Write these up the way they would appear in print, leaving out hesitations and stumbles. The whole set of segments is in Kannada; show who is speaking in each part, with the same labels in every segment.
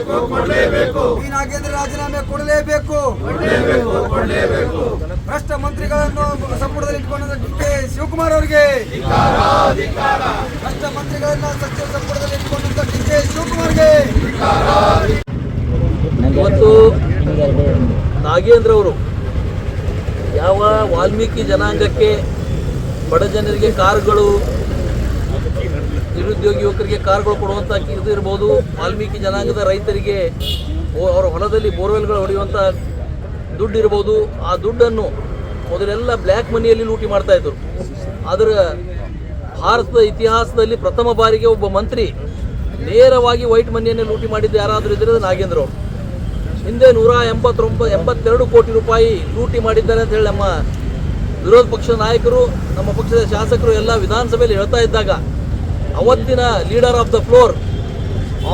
Speaker 1: ಬಿ ನಾಗೇಂದ್ರ ರಾಜೀನಾಮೆ ಕೊಡಲೇಬೇಕು. ಭ್ರಷ್ಟ ಮಂತ್ರಿಗಳನ್ನು ಸಂಪುಟದಲ್ಲಿ ಇಟ್ಕೊಂಡ ಡಿ.ಕೆ. ಶಿವಕುಮಾರ್ ಅವರಿಗೆ, ಭ್ರಷ್ಟ ಮಂತ್ರಿಗಳನ್ನ ಸಚಿವ ಸಂಪುಟದಲ್ಲಿ ಇಟ್ಕೊಂಡಂತ ಡಿ.ಕೆ. ಶಿವಕುಮಾರ್ಗೆ.
Speaker 2: ಇವತ್ತು ನಾಗೇಂದ್ರ ಅವರು ಯಾವ ವಾಲ್ಮೀಕಿ ಜನಾಂಗಕ್ಕೆ, ಬಡ ಜನರಿಗೆ ಕಾರುಗಳು, ನಿರುದ್ಯೋಗಿ ಯುವಕರಿಗೆ ಕಾರುಗಳು ಕೊಡುವಂಥ ಇದು ಇರ್ಬೋದು, ವಾಲ್ಮೀಕಿ ಜನಾಂಗದ ರೈತರಿಗೆ ಅವರ ಹೊಲದಲ್ಲಿ ಬೋರ್ವೆಲ್ಗಳು ಹೊಡೆಯುವಂಥ ದುಡ್ಡು ಇರ್ಬೋದು, ಆ ದುಡ್ಡನ್ನು ಮೊದಲೆಲ್ಲ ಬ್ಲ್ಯಾಕ್ ಮನಿಯಲ್ಲಿ ಲೂಟಿ ಮಾಡ್ತಾಯಿದ್ರು. ಆದರೆ ಭಾರತದ ಇತಿಹಾಸದಲ್ಲಿ ಪ್ರಥಮ ಬಾರಿಗೆ ಒಬ್ಬ ಮಂತ್ರಿ ನೇರವಾಗಿ ವೈಟ್ ಮನಿಯನ್ನು ಲೂಟಿ ಮಾಡಿದ್ದು ಯಾರಾದರೂ ಇದ್ದರೆ ನಾಗೇಂದ್ರ ಅವರು. ಹಿಂದೆ 182 ಕೋಟಿ ರೂಪಾಯಿ ಲೂಟಿ ಮಾಡಿದ್ದಾರೆ ಅಂತ ಹೇಳಿ ನಮ್ಮ ವಿರೋಧ ಪಕ್ಷದ ನಾಯಕರು, ನಮ್ಮ ಪಕ್ಷದ ಶಾಸಕರು ಎಲ್ಲ ವಿಧಾನಸಭೆಯಲ್ಲಿ ಹೇಳ್ತಾ ಇದ್ದಾಗ ಅವತ್ತಿನ leader of the floor,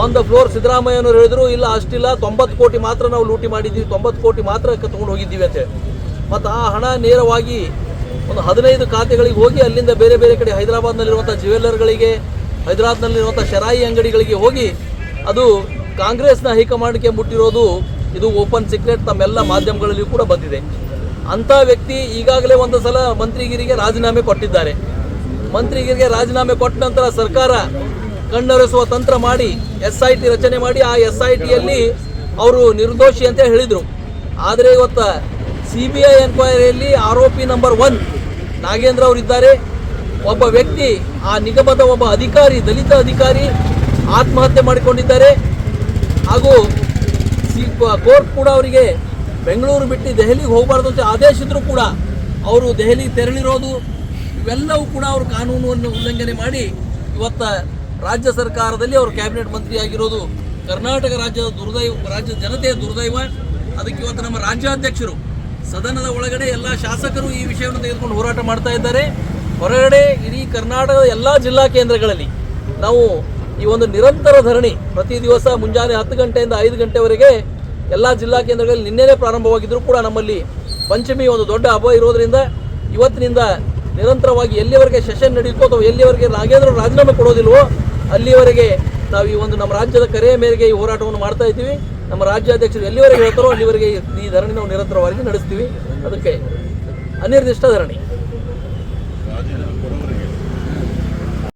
Speaker 2: on the floor ಸಿದ್ದರಾಮಯ್ಯನವರು ಹೇಳಿದ್ರು, ಇಲ್ಲ ಅಷ್ಟಿಲ್ಲ, 90 ಕೋಟಿ ಮಾತ್ರ ನಾವು ಲೂಟಿ ಮಾಡಿದ್ದೀವಿ, 90 ಕೋಟಿ ಮಾತ್ರ ತೊಗೊಂಡು ಹೋಗಿದ್ದೀವಿ ಅಂತೇಳಿ. ಮತ್ತು ಆ ಹಣ ನೇರವಾಗಿ ಒಂದು 15 ಖಾತೆಗಳಿಗೆ ಹೋಗಿ ಅಲ್ಲಿಂದ ಬೇರೆ ಬೇರೆ ಕಡೆ ಹೈದರಾಬಾದ್ನಲ್ಲಿರುವಂಥ ಜ್ಯುವೆಲ್ಲರ್ಗಳಿಗೆ, ಹೈದರಾಬಾದ್ನಲ್ಲಿರುವಂಥ ಶರಾಯಿ ಅಂಗಡಿಗಳಿಗೆ ಹೋಗಿ ಅದು ಕಾಂಗ್ರೆಸ್ನ ಹೈಕಮಾಂಡ್ಗೆ ಮುಟ್ಟಿರೋದು ಇದು ಓಪನ್ ಸೀಕ್ರೆಟ್, ತಮ್ಮೆಲ್ಲ ಮಾಧ್ಯಮಗಳಲ್ಲಿಯೂ ಕೂಡ ಬಂದಿದೆ. ಅಂಥ ವ್ಯಕ್ತಿ ಈಗಾಗಲೇ ಒಂದು ಸಲ ಮಂತ್ರಿಗಿರಿಗೆ ರಾಜೀನಾಮೆ ಕೊಟ್ಟಿದ್ದಾರೆ. ಮಂತ್ರಿಗಿರಿಗೆ ರಾಜೀನಾಮೆ ಕೊಟ್ಟ ನಂತರ ಸರ್ಕಾರ ಕಣ್ಣೊರೆಸುವ ತಂತ್ರ ಮಾಡಿ SIT ರಚನೆ ಮಾಡಿ ಆ SITಯಲ್ಲಿ ಅವರು ನಿರ್ದೋಷಿ ಅಂತ ಹೇಳಿದರು. ಆದರೆ ಇವತ್ತು CBI ಎನ್ಕ್ವೈರಿಯಲ್ಲಿ ಆರೋಪಿ ನಂಬರ್ 1 ನಾಗೇಂದ್ರ ಅವರಿದ್ದಾರೆ. ಒಬ್ಬ ವ್ಯಕ್ತಿ, ಆ ನಿಗಮದ ಒಬ್ಬ ಅಧಿಕಾರಿ, ದಲಿತ ಅಧಿಕಾರಿ ಆತ್ಮಹತ್ಯೆ ಮಾಡಿಕೊಂಡಿದ್ದಾರೆ. ಹಾಗೂ ಕೋರ್ಟ್ ಕೂಡ ಅವರಿಗೆ ಬೆಂಗಳೂರು ಬಿಟ್ಟು ದೆಹಲಿಗೆ ಹೋಗಬಾರ್ದು ಅಂತ ಆದೇಶಿದ್ರು ಕೂಡ ಅವರು ದೆಹಲಿಗೆ ತೆರಳಿರೋದು, ಇವೆಲ್ಲವೂ ಕೂಡ ಅವರು ಕಾನೂನನ್ನು ಉಲ್ಲಂಘನೆ ಮಾಡಿ ಇವತ್ತು ರಾಜ್ಯ ಸರ್ಕಾರದಲ್ಲಿ ಅವರು ಕ್ಯಾಬಿನೆಟ್ ಮಂತ್ರಿ ಆಗಿರೋದು ಕರ್ನಾಟಕ ರಾಜ್ಯದ ರಾಜ್ಯದ ಜನತೆಯ ದುರ್ದೈವ. ಅದಕ್ಕೆ ಇವತ್ತು ನಮ್ಮ ರಾಜ್ಯಾಧ್ಯಕ್ಷರು ಸದನದ ಒಳಗಡೆ ಎಲ್ಲ ಶಾಸಕರು ಈ ವಿಷಯವನ್ನು ತೆಗೆದುಕೊಂಡು ಹೋರಾಟ ಮಾಡ್ತಾ ಇದ್ದಾರೆ. ಹೊರಗಡೆ ಇಡೀ ಕರ್ನಾಟಕದ ಎಲ್ಲ ಜಿಲ್ಲಾ ಕೇಂದ್ರಗಳಲ್ಲಿ ನಾವು ಈ ಒಂದು ನಿರಂತರ ಧರಣಿ ಪ್ರತಿ ದಿವಸ ಮುಂಜಾನೆ 10 ಗಂಟೆಯಿಂದ 5 ಗಂಟೆವರೆಗೆ ಎಲ್ಲ ಜಿಲ್ಲಾ ಕೇಂದ್ರಗಳಲ್ಲಿ ನಿನ್ನೆನೇ ಪ್ರಾರಂಭವಾಗಿದ್ದರೂ ಕೂಡ ನಮ್ಮಲ್ಲಿ ಪಂಚಮಿ ಒಂದು ದೊಡ್ಡ ಹಬ್ಬ ಇರೋದರಿಂದ ಇವತ್ತಿನಿಂದ ನಿರಂತರವಾಗಿ ಎಲ್ಲಿವರೆಗೆ ಸೆಷನ್ ನಡೆಯುತ್ತೋ ಅಥವಾ ಎಲ್ಲಿವರೆಗೆ ನಾಗೇಂದ್ರ ರಾಜೀನಾಮೆ ಕೊಡೋದಿಲ್ವೋ ಅಲ್ಲಿವರೆಗೆ ನಾವು ಈ ಒಂದು ನಮ್ಮ ರಾಜ್ಯದ ಕರೆಯ ಮೇರೆಗೆ ಈ ಹೋರಾಟವನ್ನು ಮಾಡ್ತಾ ಇದ್ದೀವಿ. ನಮ್ಮ ರಾಜ್ಯಾಧ್ಯಕ್ಷರು ಎಲ್ಲಿವರೆಗೆ ಹೇಳ್ತಾರೋ ಅಲ್ಲಿವರೆಗೆ ಈ ಧರಣಿ ನಾವು ನಿರಂತರವಾಗಿ ನಡೆಸ್ತೀವಿ. ಅದಕ್ಕೆ ಅನಿರ್ದಿಷ್ಟ ಧರಣಿ.